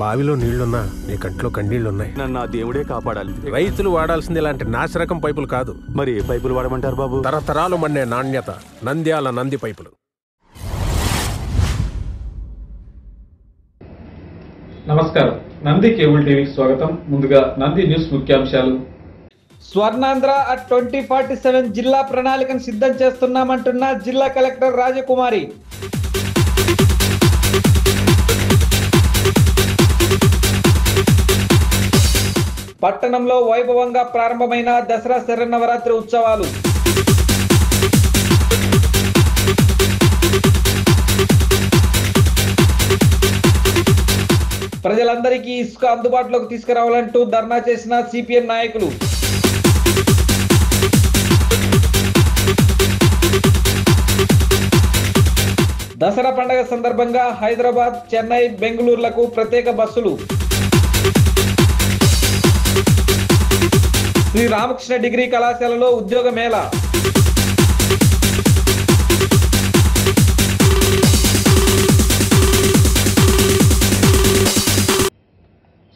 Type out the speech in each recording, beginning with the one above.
బావిలో నీళ్లున్నా నీ కంట్లో కన్నీళ్లున్నాయి. నన్ను ఆ దేవుడే కాపాడాలి. రైతులు వాడాల్సింది ఇలాంటి నాసిరకం పైపులు కాదు. మరి ఏ పైపులు వాడమంటారు బాబు? తరతరాలు మన్నే నాణ్యత నంద్యాల నంది పైపులు. నమస్కారం, నంది కేబుల్ టీవీకి స్వాగతం. ముందుగా నంది న్యూస్ ముఖ్యాంశాలు. స్వర్ణాంధ్ర అట్ 2047 జిల్లా ప్రణాళికను సిద్ధం చేస్తున్నామంటున్న జిల్లా కలెక్టర్ రాజకుమారి. పట్టణంలో వైభవంగా ప్రారంభమైన దసరా శరన్నవరాత్రి ఉత్సవాలు. ప్రజలందరికీ ఇసుక అందుబాటులోకి తీసుకురావాలంటూ ధర్నా చేసిన సిపిఎం నాయకులు. దసరా పండుగ సందర్భంగా హైదరాబాద్, చెన్నై, బెంగళూరులకు ప్రత్యేక బస్సులు. శ్రీ రామకృష్ణ డిగ్రీ కళాశాలలో ఉద్యోగ మేళా.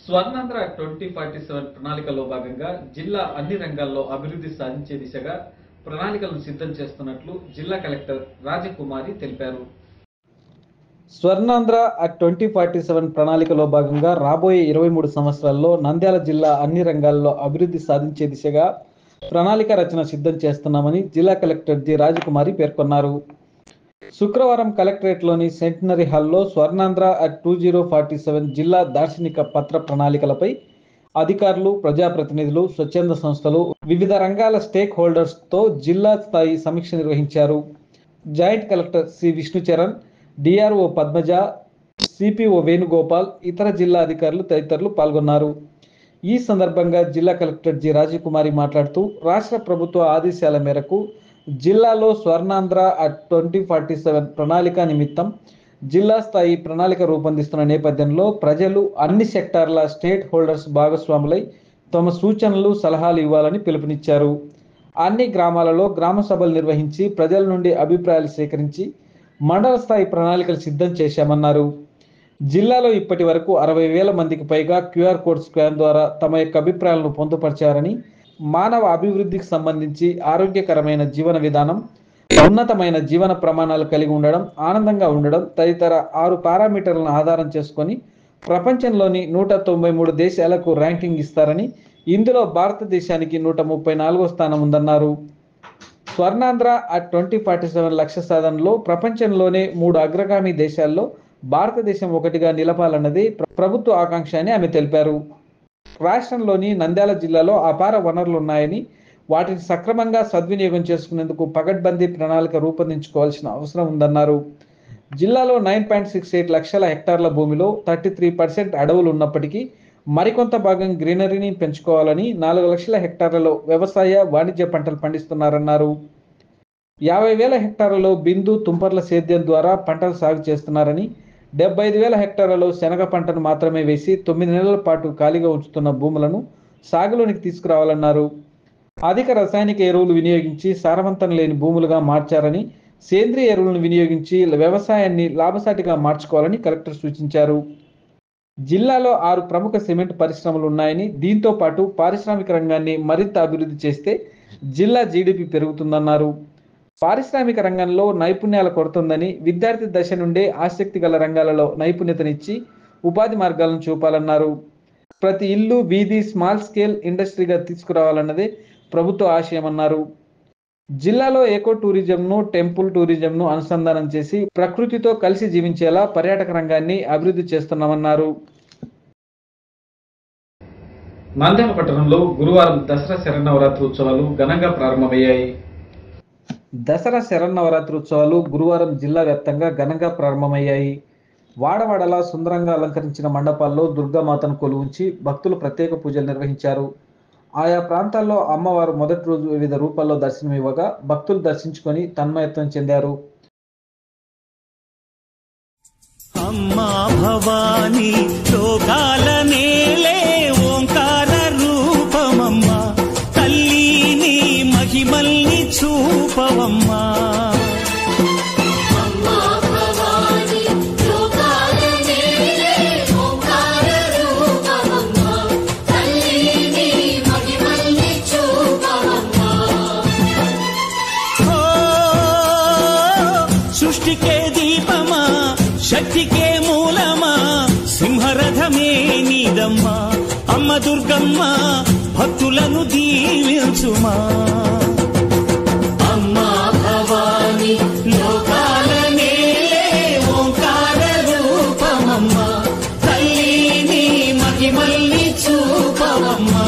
స్వర్ణాంధ్ర 2047 ప్రణాళికలో భాగంగా జిల్లా అన్ని రంగాల్లో అభివృద్ధి సాధించే దిశగా ప్రణాళికలను సిద్ధం చేస్తున్నట్లు జిల్లా కలెక్టర్ రాజకుమారి తెలిపారు. స్వర్ణాంధ్ర అట్ 2047 ప్రణాళికలో భాగంగా రాబోయే 23 సంవత్సరాల్లో నంద్యాల జిల్లా అన్ని రంగాల్లో అభివృద్ధి సాధించే దిశగా ప్రణాళిక రచన సిద్ధం చేస్తున్నామని జిల్లా కలెక్టర్ జి రాజకుమారి పేర్కొన్నారు. శుక్రవారం కలెక్టరేట్లోని సెంటినరీ హాల్లో స్వర్ణాంధ్ర అట్ 2047 జిల్లా దార్శనిక పత్ర ప్రణాళికలపై అధికారులు, ప్రజాప్రతినిధులు, స్వచ్ఛంద సంస్థలు, వివిధ రంగాల స్టేక్ హోల్డర్స్తో జిల్లా స్థాయి సమీక్ష నిర్వహించారు. Joint collector C Vishnucharan, DRO Padmaja, CPO Venugopal, ఇతర జిల్లా అధికారులు తదితరులు పాల్గొన్నారు. ఈ సందర్భంగా జిల్లా కలెక్టర్ జి రాజకుమారి మాట్లాడుతూ, రాష్ట్ర ప్రభుత్వ ఆదేశాల మేరకు జిల్లాలో స్వర్ణాంధ్ర అట్ 2047 ప్రణాళిక నిమిత్తం జిల్లా స్థాయి ప్రణాళిక రూపొందిస్తున్న నేపథ్యంలో ప్రజలు అన్ని సెక్టార్ల స్టేక్ హోల్డర్స్ భాగస్వాములై తమ సూచనలు, సలహాలు ఇవ్వాలని పిలుపునిచ్చారు. అన్ని గ్రామాలలో గ్రామ సభలు నిర్వహించి ప్రజల నుండి అభిప్రాయాలు సేకరించి మండల స్థాయి ప్రణాళికలు సిద్ధం చేశామన్నారు. జిల్లాలో ఇప్పటి వరకు 60,000 మందికి పైగా QR కోడ్ స్కాన్ ద్వారా తమ యొక్క అభిప్రాయాలను పొందుపరిచారని, మానవ అభివృద్ధికి సంబంధించి ఆరోగ్యకరమైన జీవన విధానం, ఉన్నతమైన జీవన ప్రమాణాలు కలిగి ఉండడం, ఆనందంగా ఉండడం తదితర 6 పారామీటర్లను ఆధారం చేసుకొని ప్రపంచంలోని 193 దేశాలకు ర్యాంకింగ్ ఇస్తారని, ఇందులో భారతదేశానికి 134వ స్థానం ఉందన్నారు. స్వర్ణాంధ్ర అట్ 2047 లక్ష్య సాధనలో ప్రపంచంలోనే 3 అగ్రగామి దేశాల్లో భారతదేశం ఒకటిగా నిలపాలన్నది ప్రభుత్వ ఆకాంక్ష అని ఆమె తెలిపారు. రాష్ట్రంలోని నంద్యాల జిల్లాలో అపార వనరులు ఉన్నాయని, వాటిని సక్రమంగా సద్వినియోగం చేసుకునేందుకు పకడ్బందీ ప్రణాళిక రూపొందించుకోవాల్సిన అవసరం ఉందన్నారు. జిల్లాలో 9.68 లక్షల హెక్టార్ల భూమిలో 33% అడవులు ఉన్నప్పటికీ మరికొంత భాగం గ్రీనరీని పెంచుకోవాలని 4 లక్షల హెక్టార్లలో వ్యవసాయ, వాణిజ్య పంటలు పండిస్తున్నారన్నారు. 50,000 హెక్టార్లలో బిందు, తుంపర్ల సేద్యం ద్వారా పంటలు సాగు చేస్తున్నారని, 75,000 హెక్టార్లలో శనగ పంటను మాత్రమే వేసి 9 నెలల పాటు ఖాళీగా ఉంచుతున్న భూములను సాగులోనికి తీసుకురావాలన్నారు. అధిక రసాయనిక ఎరువులు వినియోగించి సారవంతం లేని భూములుగా మార్చారని, సేంద్రియ ఎరువులను వినియోగించి వ్యవసాయాన్ని లాభసాటిగా మార్చుకోవాలని కలెక్టర్ సూచించారు. జిల్లాలో 6 ప్రముఖ సిమెంట్ పరిశ్రమలు ఉన్నాయని, దీంతో పాటు పారిశ్రామిక రంగాన్ని మరింత అభివృద్ధి చేస్తే జిల్లా జీడిపి పెరుగుతుందన్నారు. పారిశ్రామిక రంగంలో నైపుణ్యాల కొరత ఉందని, విద్యార్థి దశ నుండే ఆసక్తి గల రంగాలలో నైపుణ్యతనిచ్చి ఉపాధి మార్గాలను చూపాలన్నారు. ప్రతి ఇల్లు, వీధి స్మాల్ స్కేల్ ఇండస్ట్రీగా తీసుకురావాలన్నదే ప్రభుత్వ ఆశయమన్నారు. జిల్లాలో ఎకో టూరిజంను, టెంపుల్ టూరిజంను అనుసంధానం చేసి ప్రకృతితో కలిసి జీవించేలా పర్యాటక రంగాన్ని అభివృద్ధి చేస్తున్నామన్నారు. నంద్యాల పట్టణంలో గురువారం దసరా శరన్నవరాత్రి ఉత్సవాలు ఘనంగా ప్రారంభమయ్యాయి. దసరా శరన్నవరాత్రి ఉత్సవాలు గురువారం జిల్లా వ్యాప్తంగా ఘనంగా ప్రారంభమయ్యాయి. వాడవాడలా సుందరంగా అలంకరించిన మండపాల్లో దుర్గామాతను కొలువుంచి భక్తులు ప్రత్యేక పూజలు నిర్వహించారు. ఆయా ప్రాంతాల్లో అమ్మవారు మొదటి రోజు వివిధ రూపాల్లో దర్శనమివ్వగా భక్తులు దర్శించుకొని తన్మయత్వం చెందారు. అమ్మా భవానీ లోకాల నేలే ఓంకార రూపమమ్మా, తల్లి మహిమల్ని చూపవమ్మా. అమ్మా భవానీ లోకాల నేలే ఓంకార అనుగ్రహమే నీదమ్మా అమ్మ దుర్గమ్మ భక్తులను దీవించుమా అమ్మా భవాని లోకాల నేలే ఓంకార రూపమమ్మా తల్లిని మహిమల్ని చూపవమ్మా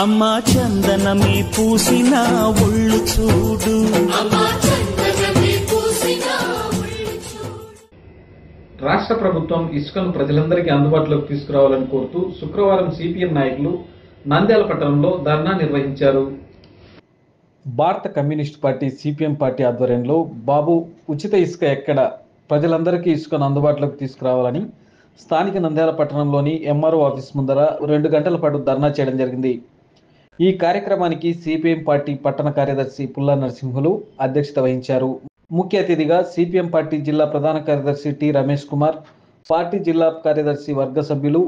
అమ్మా చందనమే పూసిన ఒళ్ళు చూడు రాష్ట్ర ప్రభుత్వం ఇసుకను ప్రజలందరికీ అందుబాటులోకి తీసుకురావాలని కోరుతూ శుక్రవారం సిపిఎం నాయకులు నంద్యాల పట్టణంలో ధర్నా నిర్వహించారు. భారత కమ్యూనిస్ట్ పార్టీ సిపిఎం పార్టీ ఆధ్వర్యంలో బాబు ఉచిత ఇసుక ఎక్కడ, ప్రజలందరికీ ఇసుకను అందుబాటులోకి తీసుకురావాలని స్థానిక నంద్యాల పట్టణంలోని ఎంఆర్ఓ ఆఫీస్ ముందర 2 గంటల పాటు ధర్నా చేయడం జరిగింది. ఈ కార్యక్రమానికి సిపిఎం పార్టీ పట్టణ కార్యదర్శి పుల్లా నరసింహులు అధ్యక్షత వహించారు. ముఖ్య అతిథిగా సిపిఎం పార్టీ జిల్లా ప్రధాన కార్యదర్శి టి రమేష్ కుమార్, పార్టీ జిల్లా కార్యదర్శి వర్గ సభ్యులు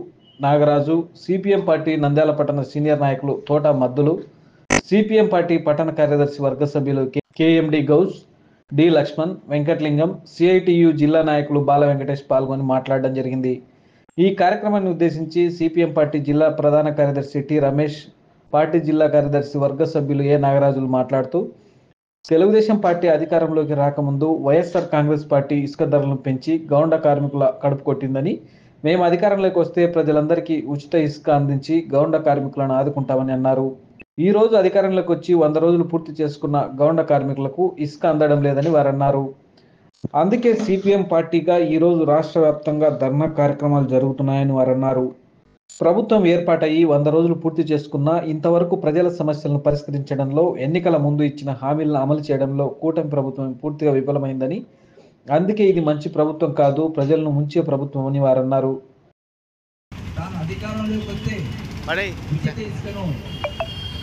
నాగరాజు, సిపిఎం పార్టీ నంద్యాల పట్టణ సీనియర్ నాయకులు తోట మద్దులు, సిపిఎం పార్టీ పట్టణ కార్యదర్శి వర్గ సభ్యులు KMD Gouse, D Lakshman, Venkatalingam, CITU జిల్లా నాయకులు బాల వెంకటేష్ పాల్గొని మాట్లాడడం జరిగింది. ఈ కార్యక్రమాన్ని ఉద్దేశించి సిపిఎం పార్టీ జిల్లా ప్రధాన కార్యదర్శి టి రమేష్, పార్టీ జిల్లా కార్యదర్శి వర్గ సభ్యులు ఏ నాగరాజులు మాట్లాడుతూ, తెలుగుదేశం పార్టీ అధికారంలోకి రాకముందు వైఎస్ఆర్ కాంగ్రెస్ పార్టీ ఇసుక ధరలను పెంచి గౌండ కార్మికుల కడుపు కొట్టిందని, మేము అధికారంలోకి వస్తే ప్రజలందరికీ ఉచిత ఇసుక అందించి గౌండ కార్మికులను ఆదుకుంటామని అన్నారు. ఈ రోజు అధికారంలోకి వచ్చి 100 రోజులు పూర్తి చేసుకున్న గౌండ కార్మికులకు ఇసుక అందడం లేదని వారన్నారు. అందుకే సిపిఎం పార్టీగా ఈరోజు రాష్ట్ర వ్యాప్తంగా ధర్నా కార్యక్రమాలు జరుగుతున్నాయని వారన్నారు. ప్రభుత్వం ఏర్పాటయ్యి 100 రోజులు పూర్తి చేసుకున్నా ఇంతవరకు ప్రజల సమస్యలను పరిష్కరించడంలో, ఎన్నికల ముందు ఇచ్చిన హామీలను అమలు చేయడంలో కూటమి ప్రభుత్వం పూర్తిగా విఫలమైందని, అందుకే ఇది మంచి ప్రభుత్వం కాదు, ప్రజలను ముంచే ప్రభుత్వం అని వారన్నారు. తాను అధికారంలోకి వస్తే ఉచిత ఇసుకను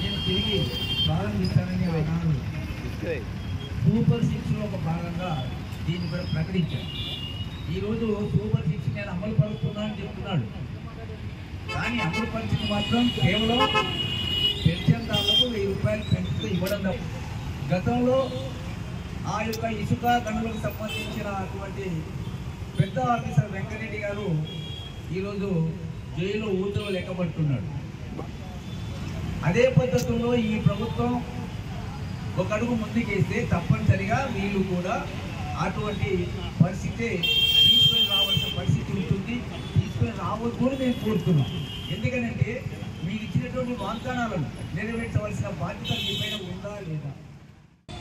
నేను తిరిగి ప్రారంభిస్తానని అన్నాను. సూపర్ 6 లో ఒక భాగంగా దీన్ని కూడా ప్రకటించాను. ఈరోజు సూపర్ 6 నేను అమలు పరుస్తున్నానని చెప్తున్నాడు. కానీ అమలు పరిస్థితి మాత్రం కేవలం పెన్షన్దారులకు 1000 రూపాయలు పెంచుతూ ఇవ్వడం తప్ప. గతంలో ఆ యొక్క ఇసుక గనులకు సంబంధించిన అటువంటి పెద్ద ఆఫీసర్ వెంకరెడ్డి గారు ఈరోజు జైల్లో ఊతో లెక్కబడుతున్నాడు. అదే పద్ధతుల్లో ఈ ప్రభుత్వం ఒక అడుగు ముందుకేస్తే తప్పనిసరిగా వీళ్ళు కూడా అటువంటి పరిస్థితి తీసుకొని రావాల్సిన పరిస్థితి ఉంటుంది. తీసుకొని రావద్దు అని మేము కోరుతున్నాం. ఎందుకనంటే మీకు ఇచ్చినటువంటి వాగ్దానాలను నెరవేర్చవలసిన బాధ్యత మీ పైన ఉందా లేదా?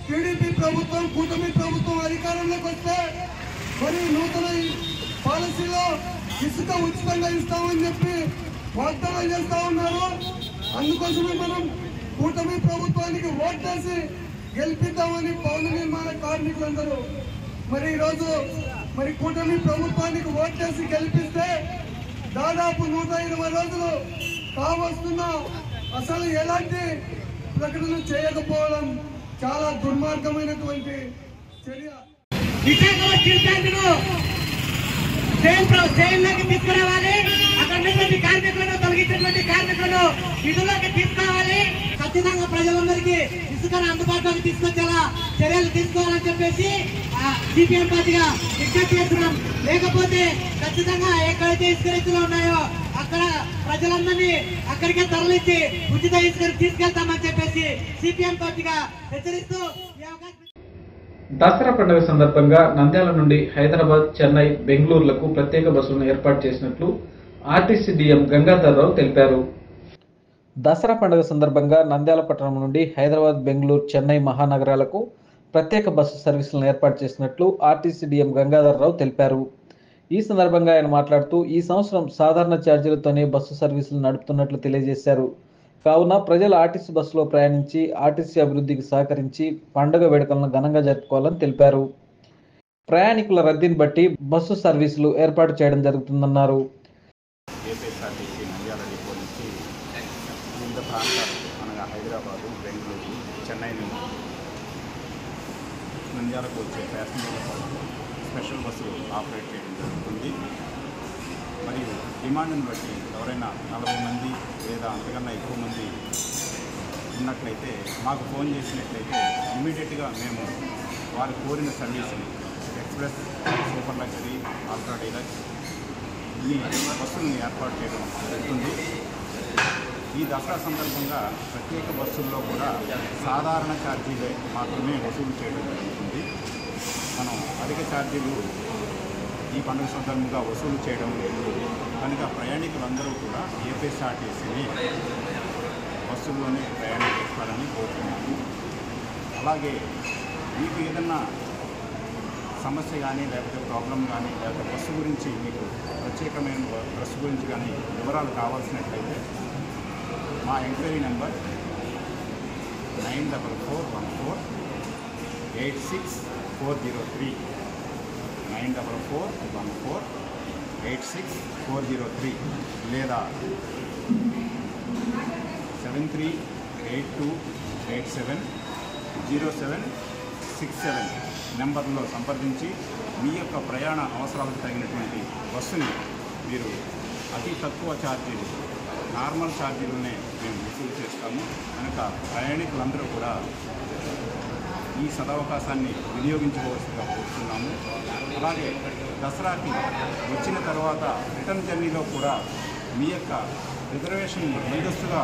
టీడీపీ ప్రభుత్వం, కూటమి ప్రభుత్వం అధికారంలోకి వస్తే మరి నూతన పాలసీలో ఇసుక ఉచితంగా ఇస్తామని చెప్పి వాగ్దానాలు చేస్తా ఉన్నారు. అందుకోసమే మనం కూటమి ప్రభుత్వానికి ఓటేసి గెలిపిద్దామని భవన నిర్మాణ కార్మికులందరూ మరి ఈరోజు మరి కూటమి ప్రభుత్వానికి ఓటేసి గెలిపిస్తే దాదాపు 120 రోజులు కావస్తున్నా అసలు ఎలాంటి ప్రకటన చేయకపోవడం చాలా దుర్మార్గమైనటువంటి చర్య. జైల్లోకి తీసుకురావాలి. అక్కడ ఉన్నటువంటి కార్మికులను, తొలగించినటువంటి కార్మికులను విధుల్లోకి తీసుకోవాలి. ఖచ్చితంగా ప్రజలందరికీ ఇసుకను అందుబాటులోకి తీసుకొచ్చేలా చర్యలు తీసుకోవాలని చెప్పేసి సిపిఎం పార్టీగా విజ్ఞప్తి చేస్తున్నాం. లేకపోతే ఖచ్చితంగా ఎక్కడైతే ఇసుక రైతులు ఉన్నాయో అక్కడ ప్రజలందరినీ అక్కడికే తరలించి ఉచిత ఇసుకను తీసుకెళ్తామని చెప్పేసి సిపిఎం పార్టీగా హెచ్చరిస్తూ ఈ అవకాశం. దసరా పండుగ సందర్భంగా నంద్యాల నుండి హైదరాబాద్, చెన్నై, బెంగళూరులకు ప్రత్యేక బస్సులను ఏర్పాటు చేసినట్లు ఆర్టీసీ డిఎం గంగాధర్ రావు తెలిపారు. దసరా పండుగ సందర్భంగా నంద్యాల పట్టణం నుండి హైదరాబాద్, బెంగళూరు, చెన్నై మహానగరాలకు ప్రత్యేక బస్సు సర్వీసులను ఏర్పాటు చేసినట్లు ఆర్టీసీ డిఎం గంగాధర్ రావు తెలిపారు. ఈ సందర్భంగా ఆయన మాట్లాడుతూ, ఈ సంవత్సరం సాధారణ ఛార్జీలతోనే బస్సు సర్వీసులు నడుపుతున్నట్లు తెలియజేశారు. కావున ప్రజలు ఆర్టీసీ బస్సులో ప్రయాణించి ఆర్టీసీ అభివృద్ధికి సహకరించి పండుగ వేడుకలను ఘనంగా జరుపుకోవాలని తెలిపారు. ప్రయాణికుల రద్దీని బట్టి బస్సు సర్వీసులు ఏర్పాటు చేయడం జరుగుతుందన్నారు. ఏపీఎస్ఆర్టీసీ నంద్యాల డిపో నుంచి వివిధ ప్రాంతాలు అనగా హైదరాబాదు, బెంగళూరు, చెన్నై నుంచి నంద్యాలకు వచ్చే ప్యాసింజర్ల కోసం స్పెషల్ బస్సులు ఆపరేట్ చేయడం జరుగుతుంది. మరియు డిమాండ్ని బట్టి ఎవరైనా 40 మంది లేదా అంతకన్నా ఎక్కువ మంది ఉన్నట్లయితే మాకు ఫోన్ చేసినట్లయితే ఇమీడియట్గా మేము వారు కోరిన సర్వీసుని express, super luxury, ultra deluxe ఈ బస్సులను ఏర్పాటు చేయడం జరుగుతుంది. ఈ దసరా సందర్భంగా ప్రత్యేక బస్సుల్లో కూడా సాధారణ ఛార్జీలే మాత్రమే వసూలు చేయడం జరుగుతుంది. మనం అధిక ఛార్జీలు ఈ పండుగ సందర్భంగా వసూలు చేయడం లేదు కనుక ప్రయాణికులందరూ కూడా ఏపీఎస్ఆర్టీసీని బస్సుల్లోనే ప్రయాణం చేస్తారని కోరుతున్నాము. అలాగే మీకు ఏదన్నా సమస్య కానీ లేకపోతే ప్రాబ్లం కానీ లేకపోతే బస్సు గురించి మీకు ప్రత్యేకమైన బస్సు గురించి కానీ వివరాలు కావాల్సినట్లయితే మా ఎంక్వైరీ నెంబర్ 9414-86403 9414-86403 లేదా 7382870767 నెంబర్లో సంప్రదించి మీ యొక్క ప్రయాణ అవసరాలకు తగినటువంటి బస్సుని మీరు అతి తక్కువ ఛార్జీలు, నార్మల్ ఛార్జీలనే మేము వసూలు చేస్తాము. కనుక ప్రయాణికులందరూ కూడా ఈ సదవకాశాన్ని వినియోగించుకోవాల్సిందిగా కోరుతున్నాము. అలాగే దసరాకి వచ్చిన తర్వాత రిటర్న్ జర్నీలో కూడా మీ యొక్క రిజర్వేషన్ ముందస్తుగా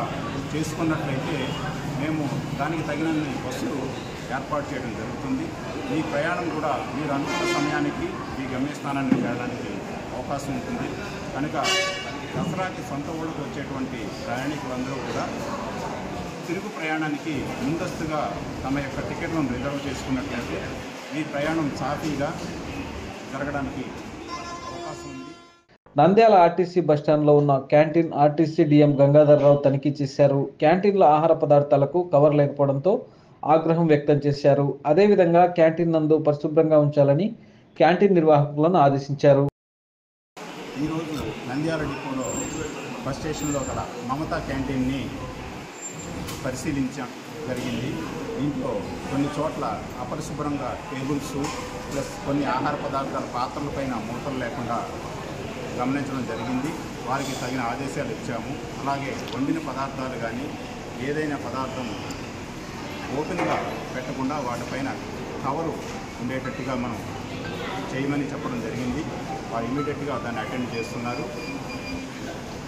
చేసుకున్నట్లయితే మేము దానికి తగినన్ని బస్సులు ఏర్పాటు చేయడం జరుగుతుంది. మీ ప్రయాణం కూడా మీరు అనుకున్న సమయానికి మీ గమ్యస్థానానికి వెళ్ళడానికి అవకాశం ఉంటుంది. కనుక దసరాకి సొంత ఊళ్ళకు వచ్చేటువంటి ప్రయాణికులందరూ కూడా తిరుగు ప్రయాణానికి ముందస్తుగా తమ యొక్క టికెట్లను రిజర్వ్ చేసుకున్నట్లయితే మీ ప్రయాణం సాఫీగా జరగడానికి అవకాశం ఉంది. నంద్యాల ఆర్టీసీ బస్టాండ్లో ఉన్న క్యాంటీన్ ఆర్టీసీ డిఎం గంగాధర్రావు తనిఖీ చేశారు. క్యాంటీన్లో ఆహార పదార్థాలకు కవర్ లేకపోవడంతో ఆగ్రహం వ్యక్తం చేశారు. అదేవిధంగా క్యాంటీన్ నందు పరిశుభ్రంగా ఉంచాలని క్యాంటీన్ నిర్వాహకులను ఆదేశించారు. ఈరోజు నంద్యాల డిపోలో బస్ స్టేషన్లో గల మమతా క్యాంటీన్ని పరిశీలించడం జరిగింది. దీంట్లో కొన్ని చోట్ల అపరిశుభ్రంగా టేబుల్స్ ప్లస్ కొన్ని ఆహార పదార్థాల పాత్రలపైన మూతలు లేకుండా గమనించడం జరిగింది. వారికి తగిన ఆదేశాలు ఇచ్చాము. అలాగే వండిన పదార్థాలు కానీ ఏదైనా పదార్థం ఓపెన్గా పెట్టకుండా వాటిపైన కవరు ఉండేటట్టుగా మనం చేయమని చెప్పడం జరిగింది. వారు ఇమీడియట్గా దాన్ని అటెండ్ చేస్తున్నారు.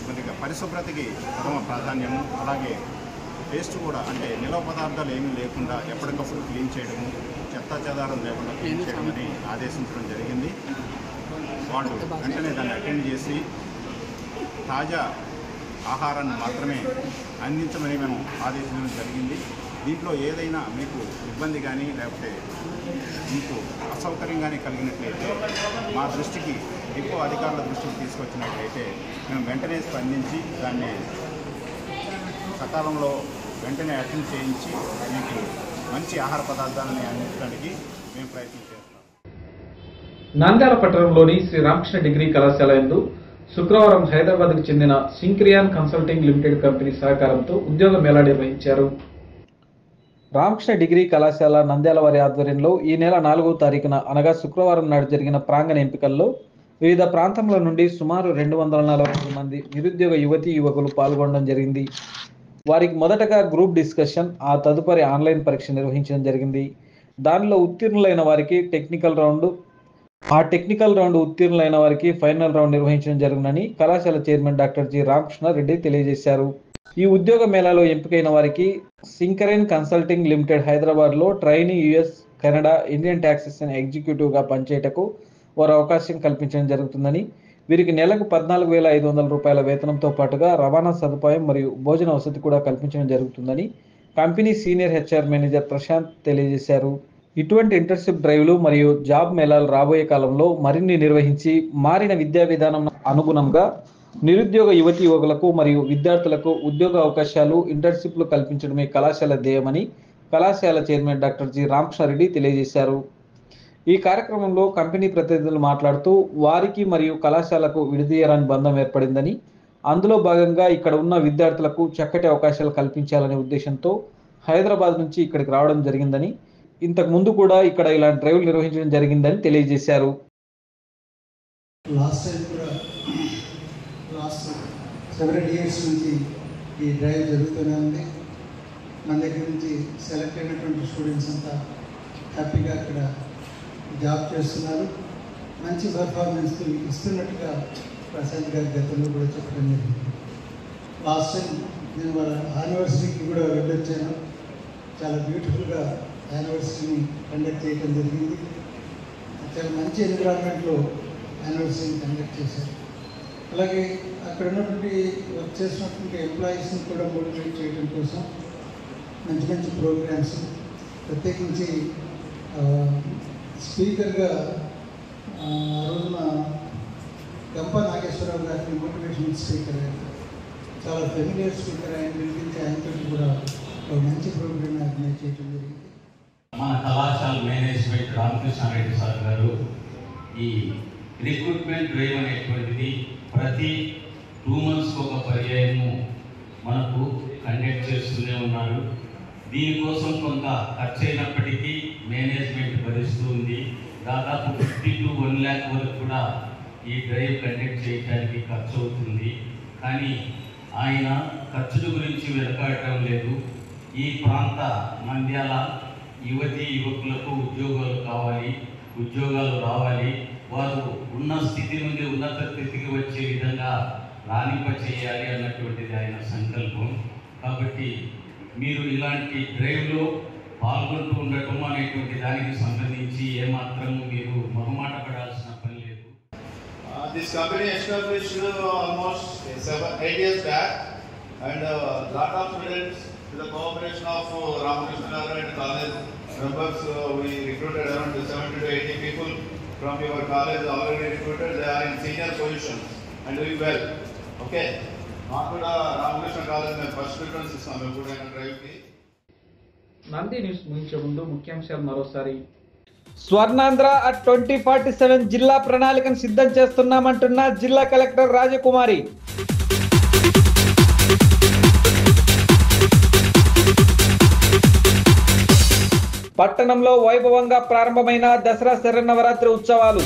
కొద్దిగా పరిశుభ్రతకి ప్రథమ ప్రాధాన్యము. అలాగే టేస్ట్ కూడా అంటే నిలవ పదార్థాలు ఏమీ లేకుండా ఎప్పటికప్పుడు క్లీన్ చేయడము, చెత్తా చెదారం లేకుండా క్లీన్ చేయడమని ఆదేశించడం జరిగింది. వాళ్ళు వెంటనే దాన్ని అటెండ్ చేసి తాజా ఆహారాన్ని మాత్రమే అందించమని మేము ఆదేశించడం జరిగింది. దీంట్లో ఏదైనా మీకు ఇబ్బంది కానీ లేకపోతే మీకు అసౌకర్యం కానీ కలిగినట్లయితే మా దృష్టికి డిపో అధికారుల దృష్టికి తీసుకొచ్చినట్లయితే మేము వెంటనే స్పందించి దాన్ని సకాలంలో వెంటనే అటెండ్ చేయించి మీకు మంచి ఆహార పదార్థాలని అందించడానికి మేము ప్రయత్నం చేస్తాం. నంద్యాల పట్టణంలోని శ్రీ రామకృష్ణ డిగ్రీ కళాశాల యందు శుక్రవారం హైదరాబాద్కు చెందిన సింక్రియాన్ కన్సల్టింగ్ లిమిటెడ్ కంపెనీ సహకారంతో ఉద్యోగ మేళా నిర్వహించారు. రామకృష్ణ డిగ్రీ కళాశాల నంద్యాల వారి ఆధ్వర్యంలో ఈ నెల 4వ తారీఖున అనగా శుక్రవారం నాడు జరిగిన ప్రాంగణ ఎంపికల్లో వివిధ ప్రాంతాల నుండి సుమారు 240 మంది నిరుద్యోగ యువతీ యువకులు పాల్గొనడం జరిగింది. వారికి మొదటగా గ్రూప్ డిస్కషన్, ఆ తదుపరి ఆన్లైన్ పరీక్ష నిర్వహించడం జరిగింది. దానిలో ఉత్తీర్ణులైన వారికి టెక్నికల్ రౌండ్, ఆ టెక్నికల్ రౌండ్ ఉత్తీర్ణులైన వారికి ఫైనల్ రౌండ్ నిర్వహించడం జరుగునని కళాశాల chairman doctor G Ramakrishna Reddy తెలియజేశారు. ఈ ఉద్యోగ మేళాలో ఎంపికైన వారికి సింకరెన్ కన్సల్టింగ్ లిమిటెడ్ హైదరాబాద్లో trainee US, Canada, Indian taxation ఎగ్జిక్యూటివ్గా పనిచేయటకు వారు అవకాశం కల్పించడం జరుగుతుందని, వీరికి నెలకు 14,500 రూపాయల వేతనంతో పాటుగా రవాణా సదుపాయం మరియు భోజన వసతి కూడా కల్పించడం జరుగుతుందని company senior HR manager Prashanth తెలియజేశారు. ఇటువంటి ఇంటర్న్షిప్ డ్రైవ్లు మరియు జాబ్ మేళాలు రాబోయే కాలంలో మరిన్ని నిర్వహించి మారిన విద్యా విధానం అనుగుణంగా నిరుద్యోగ యువతీ యువకులకు మరియు విద్యార్థులకు ఉద్యోగ అవకాశాలు, ఇంటర్న్షిప్లు కల్పించడమే కళాశాల ధ్యేయమని కళాశాల చైర్మన్ డాక్టర్ జి రామకృష్ణారెడ్డి తెలియజేశారు. ఈ కార్యక్రమంలో కంపెనీ ప్రతినిధులు మాట్లాడుతూ వారికి మరియు కళాశాలకు విడదీయరాని బంధం ఏర్పడిందని, అందులో భాగంగా ఇక్కడ ఉన్న విద్యార్థులకు చక్కటి అవకాశాలు కల్పించాలనే ఉద్దేశంతో హైదరాబాద్ నుంచి ఇక్కడికి రావడం జరిగిందని, ఇంతకు ముందు కూడా ఇక్కడ ఇలాంటి డ్రైవ్లు నిర్వహించడం జరిగిందని తెలియజేశారు. లాస్ట్ టైం కూడా లాస్ట్ సెవెరల్ ఇయర్స్ నుంచి ఈ డ్రైవ్ జరుగుతూనే ఉంది. మన దగ్గర నుంచి సెలెక్ట్ అయినటువంటి స్టూడెంట్స్ అంతా హ్యాపీగా అక్కడ జాబ్ చేస్తున్నారు. మంచి పర్ఫార్మెన్స్ ఇస్తున్నట్టుగా ప్రశాంత్ గారి గతంలో కూడా చెప్పడం జరిగింది. లాస్ట్ టైం నేను వాళ్ళ యానివర్సరీకి కూడా వెళ్ళొచ్చాను. చాలా బ్యూటిఫుల్గా యానివర్సరీని కండక్ట్ చేయడం జరిగింది. చాలా మంచి ఎన్విరాన్మెంట్లో యానివర్సరీని కండక్ట్ చేశారు. అలాగే అక్కడ ఉన్నటువంటి వర్క్ చేసినటువంటి ఎంప్లాయీస్ని కూడా మోటివేట్ చేయడం కోసం మంచి మంచి ప్రోగ్రామ్స్, ప్రత్యేకించి స్పీకర్గా ఆ రోజున గంప నాగేశ్వరరావు గారిని మోటివేషనల్ స్పీకర్ అయ్యారు. చాలా ఫెమిలియర్ స్పీకర్ ఆయన పిలిపించి ఆయనతో కూడా ఒక మంచి ప్రోగ్రామ్ ఆర్గనైజ్ చేయడం జరిగింది. మన కళాశాల మేనేజ్మెంట్ రామకృష్ణారెడ్డి సార్ గారు ఈ రిక్రూట్మెంట్ డ్రైవ్ అనేటువంటిది ప్రతి 2 months ఒక పర్యాయము మనకు కండక్ట్ చేస్తూనే ఉన్నారు. దీనికోసం కొంత ఖర్చు అయినప్పటికీ మేనేజ్మెంట్ భరిస్తూ ఉంది. దాదాపు 50 to 1 lakh వరకు కూడా ఈ డ్రైవ్ కండక్ట్ చేయడానికి ఖర్చు అవుతుంది. కానీ ఆయన ఖర్చుల గురించి వెనకాడటం లేదు. ఈ ప్రాంత నంద్యాల యువతీ యువకులకు ఉద్యోగాలు కావాలి, ఉద్యోగాలు రావాలి, వారు ఉన్న స్థితి నుండి ఉన్నత స్థితికి వచ్చే విధంగా రాణింప చేయాలి అన్నటువంటిది ఆయన సంకల్పం. కాబట్టి మీరు ఇలాంటి డ్రైవ్లో పాల్గొంటూ ఉండటం అనేటువంటి దానికి సంబంధించి ఏమాత్రము మీరు మొహమాట పడాల్సిన పని లేదు. This company established almost 7-8 years back, and lot of students, with the cooperation of Ramakrishna and college members, we recruited around 70 to 80 people from your college already recruited. They are in senior positions and doing well. Okay. మాకు కూడా Ramakrishna college మేము first preference ఇస్తాం ఎప్పుడైనా డ్రైవ్కి. Nandi news ముగించే ముందు ముఖ్యాంశాలు మరోసారి. Swarnandhra at 2047 జిల్లా ప్రణాళికను సిద్ధం చేస్తున్నామంటున్న జిల్లా కలెక్టర్ రాజకుమారి. పట్టణంలో వైభవంగా ప్రారంభమైన దసరా శరన్నవరాత్రి ఉత్సవాలు.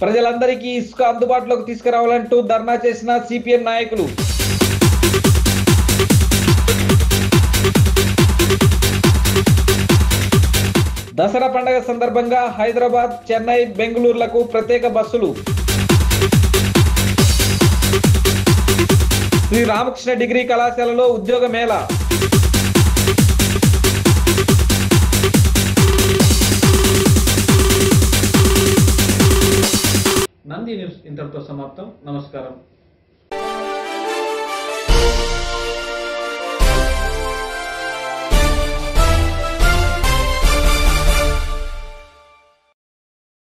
ప్రజలందరికీ ఇసుక అందుబాటులోకి తీసుకురావాలంటూ ధర్నా చేసిన సిపిఎం నాయకులు. దసరా పండుగ సందర్భంగా హైదరాబాద్, చెన్నై, బెంగళూరులకు ప్రత్యేక బస్సులు. శ్రీ రామకృష్ణ డిగ్రీ కళాశాలలో ఉద్యోగ మేళా. నంది న్యూస్ ఇంతటితో సమాప్తం. నమస్కారం.